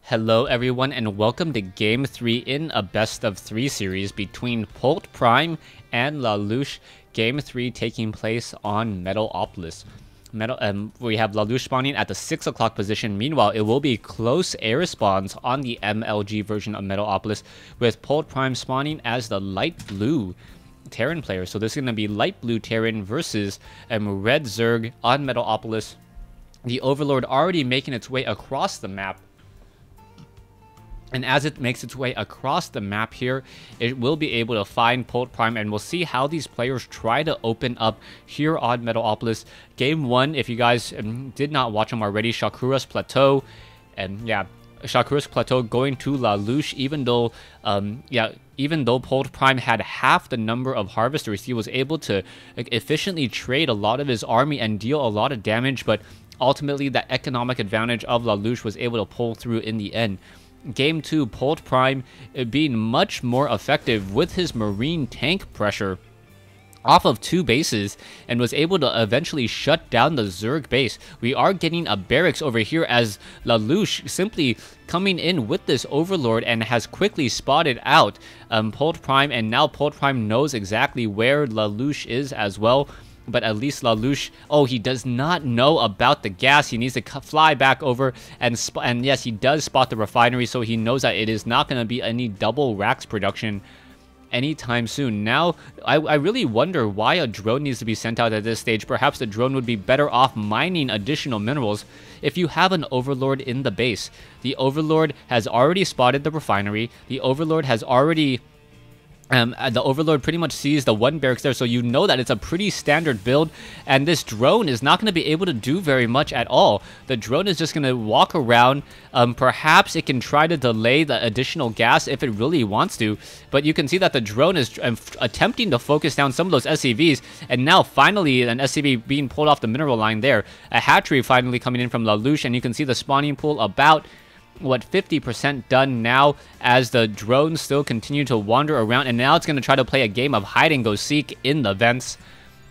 Hello everyone and welcome to Game 3 in a best of 3 series between Polt Prime and lalush. Game 3 taking place on Metalopolis. We have lalush spawning at the 6 o'clock position. Meanwhile, it will be close air spawns on the MLG version of Metalopolis, with Polt Prime spawning as the light blue Terran player. So this is going to be light blue Terran versus red Zerg on Metalopolis. The Overlord already making its way across the map. And as it makes its way across the map here, it will be able to find Polt Prime, and we'll see how these players try to open up here on Metalopolis. Game 1, if you guys did not watch them already, Shakura's Plateau, and yeah, Shakura's Plateau going to lalush, even though Polt Prime had half the number of harvesters, he was able to efficiently trade a lot of his army and deal a lot of damage, but ultimately that economic advantage of lalush was able to pull through in the end. Game 2, Polt Prime being much more effective with his marine tank pressure off of 2 bases, and was able to eventually shut down the Zerg base. We are getting a barracks over here as lalush simply coming in with this Overlord and has quickly spotted out Polt Prime, and now Polt Prime knows exactly where lalush is as well. But at least lalush, he does not know about the gas. He needs to fly back over, and yes, he does spot the refinery, so he knows that it is not going to be any double racks production anytime soon. Now, I really wonder why a drone needs to be sent out at this stage. Perhaps the drone would be better off mining additional minerals if you have an Overlord in the base. The Overlord has already spotted the refinery. The Overlord has already... the Overlord pretty much sees the one barracks there, so you know that it's a pretty standard build, and this drone is not going to be able to do very much at all. The drone is just going to walk around. Perhaps it can try to delay the additional gas if it really wants to, but you can see that the drone is attempting to focus down some of those SCVs, and now finally an SCV being pulled off the mineral line there. A hatchery finally coming in from lalush, and you can see the spawning pool about 50% done now, as the drones still continue to wander around, and now it's going to try to play a game of hide and go seek in the vents.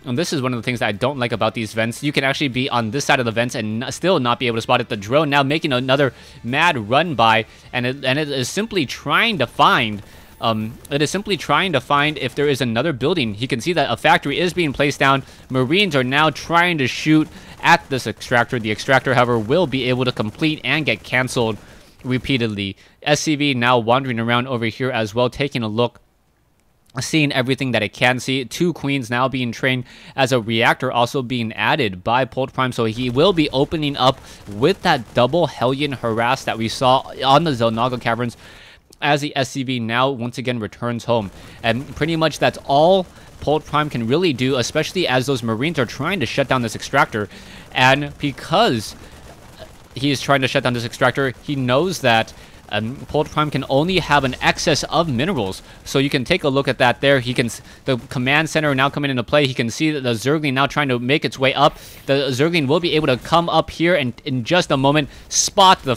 And this is one of the things that I don't like about these vents. You can actually be on this side of the vents and still not be able to spot it. The drone now making another mad run by, and it is simply trying to find if there is another building. You can see that a factory is being placed down. Marines are now trying to shoot at this extractor. The extractor, however, will be able to complete and get cancelled repeatedly. SCV now wandering around over here as well, taking a look, seeing everything that it can see. 2 queens now being trained, as a reactor also being added by Polt Prime, so he will be opening up with that double Hellion harass that we saw on the Zelnaga caverns, as the SCV now once again returns home. And pretty much that's all Polt Prime can really do, especially as those Marines are trying to shut down this extractor. And because he is trying to shut down this extractor, he knows that Polt Prime can only have an excess of minerals. So you can take a look at that there. The command center now coming into play. He can see that the Zergling now trying to make its way up. The Zergling will be able to come up here and in just a moment spot the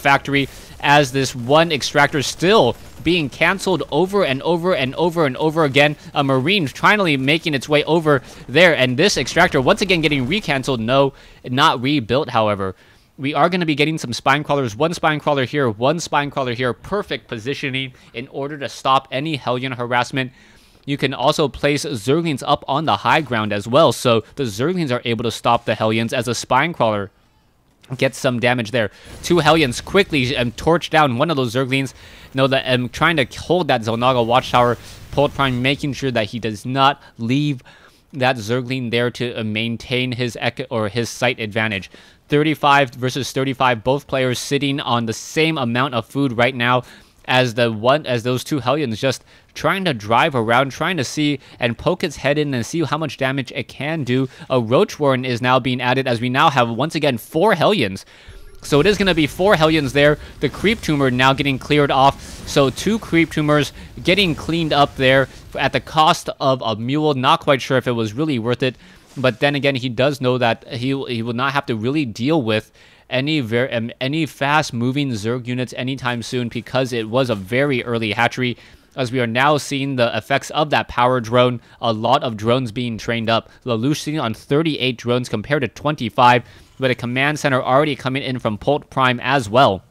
factory, as this one extractor still being cancelled over and over and over and over again. A Marine finally making its way over there, and this extractor once again getting recancelled. No, not rebuilt, however. We are going to be getting some spine crawlers. 1 spine crawler here, 1 spine crawler here. Perfect positioning in order to stop any Hellion harassment. You can also place Zerglings up on the high ground as well, so the Zerglings are able to stop the Hellions, as a spine crawler gets some damage there. 2 Hellions quickly torch down one of those Zerglings. No, trying to hold that Zelnaga watchtower. Polt Prime making sure that he does not leave that Zergling there to maintain his site advantage. 35 versus 35, both players sitting on the same amount of food right now, as those 2 Hellions just trying to drive around, trying to see and poke its head in and see how much damage it can do. A Roach Warren is now being added, as we now have once again 4 Hellions. So it is going to be 4 Hellions there. The Creep Tumor now getting cleared off. So 2 Creep Tumors getting cleaned up there at the cost of a mule. Not quite sure if it was really worth it. But then again, he does know that he will not have to really deal with any fast-moving Zerg units anytime soon, because it was a very early hatchery. As we are now seeing the effects of that power drone, a lot of drones being trained up. lalush sitting on 38 drones compared to 25, with a command center already coming in from Polt Prime as well.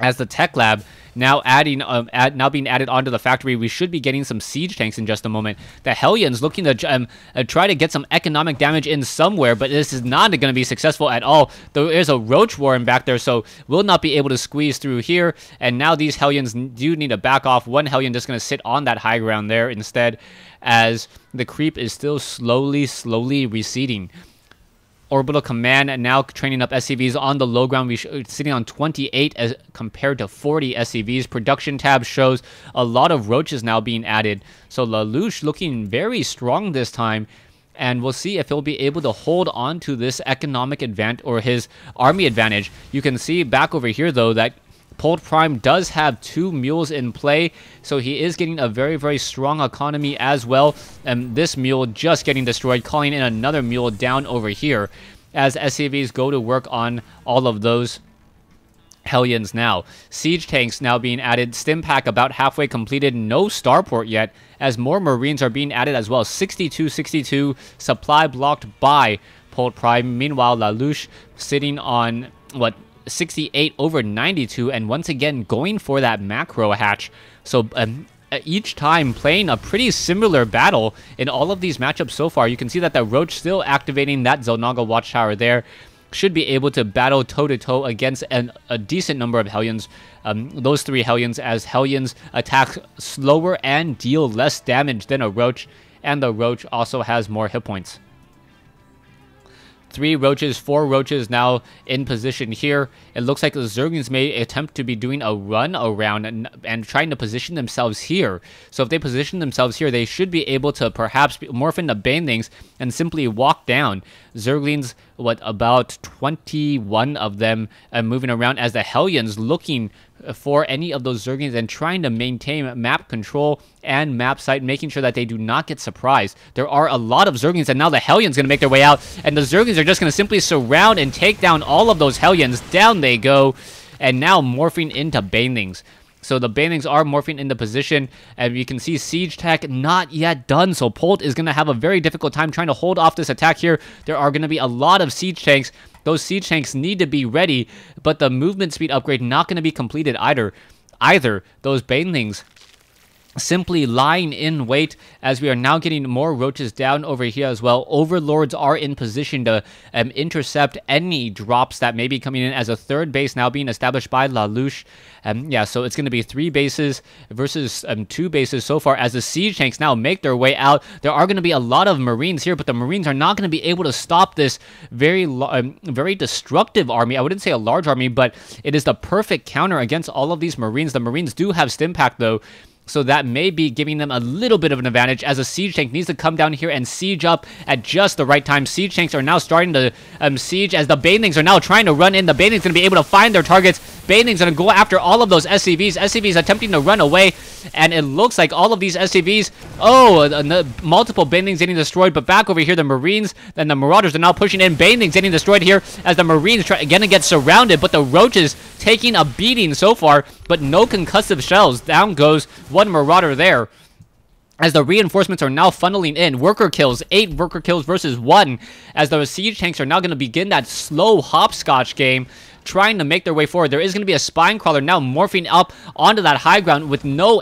As the tech lab now now being added onto the factory, we should be getting some siege tanks in just a moment. The Hellions looking to try to get some economic damage in somewhere, but this is not going to be successful at all. There is a roach warren back there, so we'll not be able to squeeze through here. And now these Hellions do need to back off. One Hellion just going to sit on that high ground there instead, as the creep is still slowly receding. Orbital Command now training up SCVs on the low ground. We're sitting on 28 as compared to 40 SCVs. Production tab shows a lot of roaches now being added. So Lalush looking very strong this time. And we'll see if he'll be able to hold on to this economic advantage or his army advantage. You can see back over here, though, that Polt Prime does have 2 mules in play, so he is getting a very strong economy as well. And this mule just getting destroyed, calling in another mule down over here as SCVs go to work on all of those Hellions now. Siege tanks now being added. Stim pack about halfway completed. No starport yet, as more Marines are being added as well. 62 supply blocked by Polt Prime. Meanwhile, Lalush sitting on, what, 68 over 92, and once again going for that macro hatch. So each time playing a pretty similar battle in all of these matchups so far. You can see that the Roach still activating that Zelnaga Watchtower there. Should be able to battle toe-to-toe against a decent number of Hellions. Those 3 Hellions, as Hellions attack slower and deal less damage than a Roach, and the Roach also has more hit points. 3 roaches, 4 roaches now in position here. It looks like the Zerglings may attempt to be doing a run around and trying to position themselves here. So if they position themselves here, they should be able to perhaps morph into Banelings and simply walk down. Zerglings, what, about 21 of them moving around, as the Hellions looking for any of those Zerglings and trying to maintain map control and map sight, making sure that they do not get surprised. There are a lot of Zerglings, and now the Hellions going to make their way out, and the Zerglings are just going to simply surround and take down all of those Hellions. Down they go, and now morphing into Banelings. So the Banelings are morphing into position, and you can see Siege Tech not yet done, so Polt is going to have a very difficult time trying to hold off this attack here. There are going to be a lot of Siege Tanks. Those Siege Tanks need to be ready, but the movement speed upgrade not going to be completed either. Those Banelings simply lying in wait, as we are now getting more roaches down over here as well. Overlords are in position to intercept any drops that may be coming in, as a 3rd base now being established by Lalush. Yeah, so it's going to be 3 bases versus 2 bases so far, as the Siege Tanks now make their way out. There are going to be a lot of Marines here, but the Marines are not going to be able to stop this very destructive army. I wouldn't say a large army, but it is the perfect counter against all of these Marines. The Marines do have Stim Pack, though, so that may be giving them a little bit of an advantage, as a Siege Tank needs to come down here and siege up at just the right time. Siege Tanks are now starting to siege, as the Banelings are now trying to run in. The Banelings going to be able to find their targets. Banelings going to go after all of those SCVs. SCVs attempting to run away, and it looks like all of these SCVs, multiple Banelings getting destroyed, but back over here, the Marines and the Marauders are now pushing in. Banelings getting destroyed here, as the Marines try again to get surrounded, but the Roaches taking a beating so far, but no concussive shells. Down goes one Marauder there, as the reinforcements are now funneling in. Worker kills, 8 worker kills versus 1, as the Siege Tanks are now going to begin that slow hopscotch game, trying to make their way forward. There is going to be a spine crawler now morphing up onto that high ground with no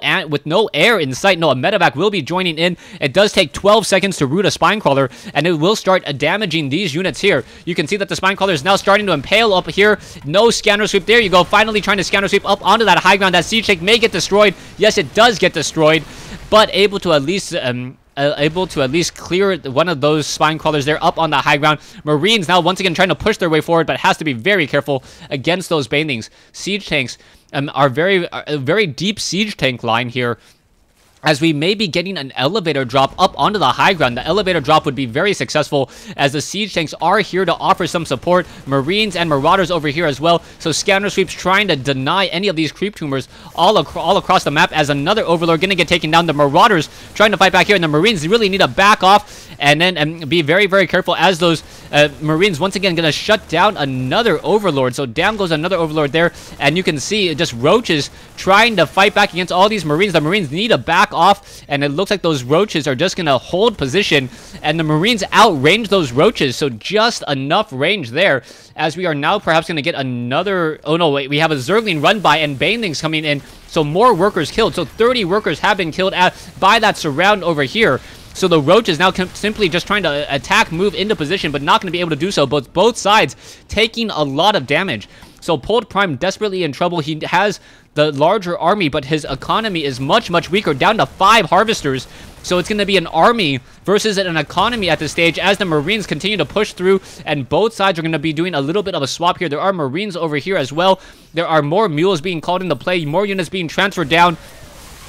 air in sight. No, a medevac will be joining in. It does take 12 seconds to root a spine crawler, and it will start damaging these units here. You can see that the spine crawler is now starting to impale up here. No scanner sweep. There you go. Finally trying to scanner sweep up onto that high ground. That Siege Tank may get destroyed. Yes, it does get destroyed, but able to at least clear one of those spine crawlers there up on the high ground. Marines now once again trying to push their way forward, but has to be very careful against those Banelings. Siege Tanks are a very deep Siege Tank line here, as we may be getting an elevator drop up onto the high ground. The elevator drop would be very successful, as the Siege Tanks are here to offer some support. Marines and Marauders over here as well. So scanner sweeps trying to deny any of these creep tumors all across the map, as another Overlord going to get taken down. The Marauders trying to fight back here, and the Marines really need to back off and then be very careful, as those Marines once again going to shut down another Overlord. So down goes another Overlord there, and you can see just Roaches trying to fight back against all these Marines. The Marines need to back back off, and it looks like those roaches are just going to hold position, and the Marines outrange those roaches, so just enough range there, as we are now perhaps going to get another... Oh, no, wait, we have a Zergling run by, and Banelings coming in, so more workers killed. So 30 workers have been killed by that surround over here. So the Roach is now simply just trying to attack, move into position, but not going to be able to do so. Both sides taking a lot of damage. So Polt Prime desperately in trouble. He has the larger army, but his economy is much, much weaker, down to 5 harvesters. So it's going to be an army versus an economy at this stage as the Marines continue to push through, and both sides are going to be doing a little bit of a swap here. There are Marines over here as well. There are more mules being called into play, more units being transferred down.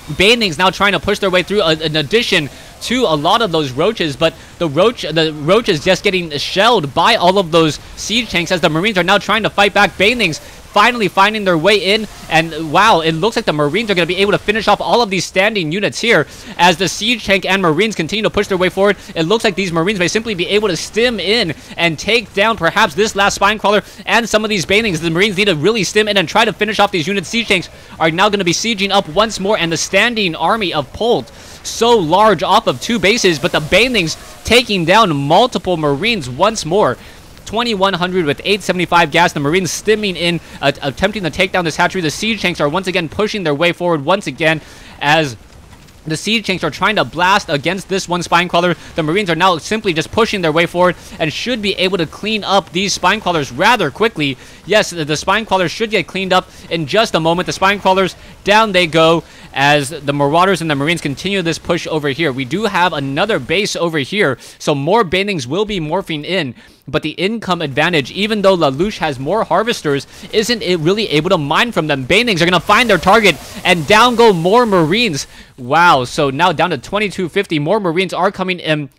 Banelings now trying to push their way through in addition to a lot of those roaches, but the roach is just getting shelled by all of those siege tanks as the Marines are now trying to fight back. Banelings finally finding their way in, and wow, it looks like the Marines are going to be able to finish off all of these standing units here as the siege tank and Marines continue to push their way forward. It looks like these Marines may simply be able to stim in and take down perhaps this last spine crawler and some of these Banelings. The Marines need to really stim in and try to finish off these units. Siege tanks are now going to be sieging up once more, and the standing army of Polt, so large off of 2 bases, but the Banelings taking down multiple Marines once more. 2,100 with 875 gas. The Marines stimming in, attempting to take down this hatchery. The siege tanks are once again pushing their way forward once again as the siege tanks are trying to blast against this one spine crawler. The Marines are now simply just pushing their way forward and should be able to clean up these spine crawlers rather quickly. Yes, the spine crawlers should get cleaned up in just a moment. The spine crawlers, down they go as the Marauders and the Marines continue this push over here. We do have another base over here, so more Banelings will be morphing in. But the income advantage, even though Lalush has more harvesters, isn't it really able to mine from them. Banelings are going to find their target, and down go more Marines. Wow, so now down to 2,250. More Marines are coming in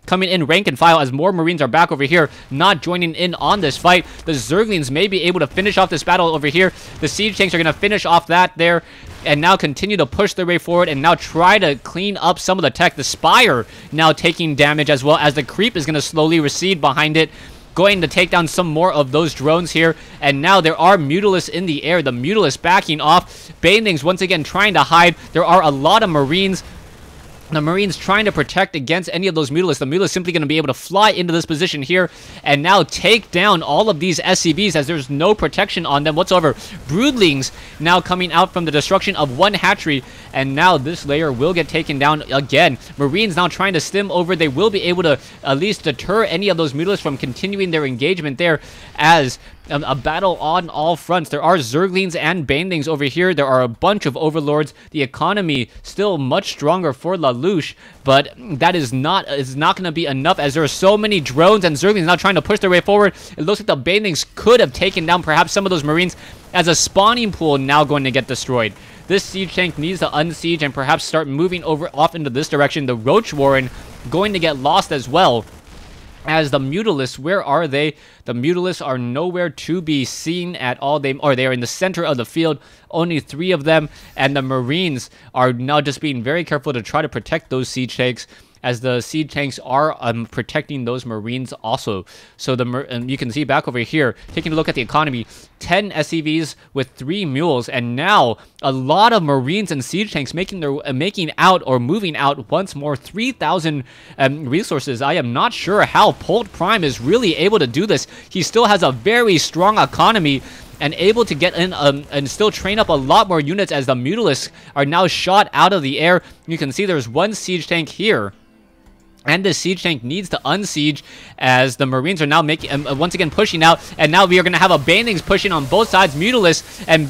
rank and file as more Marines are back over here, not joining in on this fight. The Zerglings may be able to finish off this battle over here. The siege tanks are going to finish off that there, and now continue to push their way forward and now try to clean up some of the tech. The Spire now taking damage as well as the Creep is going to slowly recede behind it, going to take down some more of those drones here. And now there are Mutalisks in the air. The Mutalisks backing off. Banelings once again trying to hide. There are a lot of Marines. The Marines trying to protect against any of those Mutalisks. The Mutalisks simply going to be able to fly into this position here and now take down all of these SCVs as there's no protection on them whatsoever. Broodlings now coming out from the destruction of one hatchery, and now this layer will get taken down again. Marines now trying to stim over. They will be able to at least deter any of those Mutalisks from continuing their engagement there as a battle on all fronts. There are Zerglings and Banelings over here. There are a bunch of Overlords. The economy still much stronger for Lalush, but that is not going to be enough as there are so many drones and Zerglings now trying to push their way forward. It looks like the Banelings could have taken down perhaps some of those Marines as a spawning pool now going to get destroyed. This siege tank needs to unsiege and perhaps start moving off into this direction. The Roach Warren going to get lost as well. As the Mutalisks, where are they? The Mutalisks are nowhere to be seen at all. They are in the center of the field, only 3 of them, and the Marines are now just being very careful to try to protect those siege tanks, as the siege tanks are protecting those Marines also. So you can see back over here, taking a look at the economy, 10 SCVs with 3 mules, and now a lot of Marines and siege tanks moving out once more. 3,000 resources. I am not sure how Polt Prime is really able to do this. He still has a very strong economy and able to get in and still train up a lot more units as the Mutalisks are now shot out of the air. You can see there's one siege tank here, and the siege tank needs to unsiege as the Marines are now making once again pushing out, and now we are going to have a Banelings pushing on both sides. Mutalisks and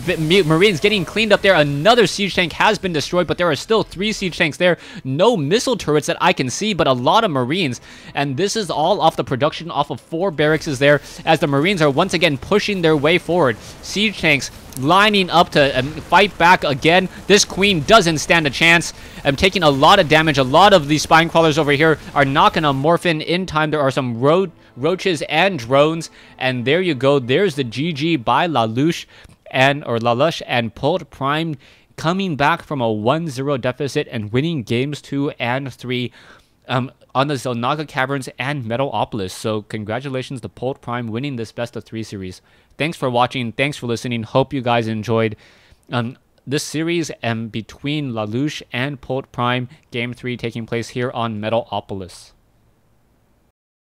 Marines getting cleaned up there. Another siege tank has been destroyed, but there are still 3 siege tanks there. No missile turrets that I can see, but a lot of Marines, and this is all off the production off of 4 barracks there as the Marines are once again pushing their way forward. Siege tanks lining up to fight back again. This Queen doesn't stand a chance. I'm taking a lot of damage. A lot of these spine crawlers over here are not going to morph in time. There are some roaches and drones, and there you go. There's the GG by Lalush and Polt Prime coming back from a 1-0 deficit and winning games 2 and 3 on the Xel'Naga Caverns and Metalopolis. So congratulations to Polt Prime winning this best of 3 series. Thanks for watching. Thanks for listening. Hope you guys enjoyed. this series between Lalush and Polt Prime, Game 3 taking place here on Metalopolis.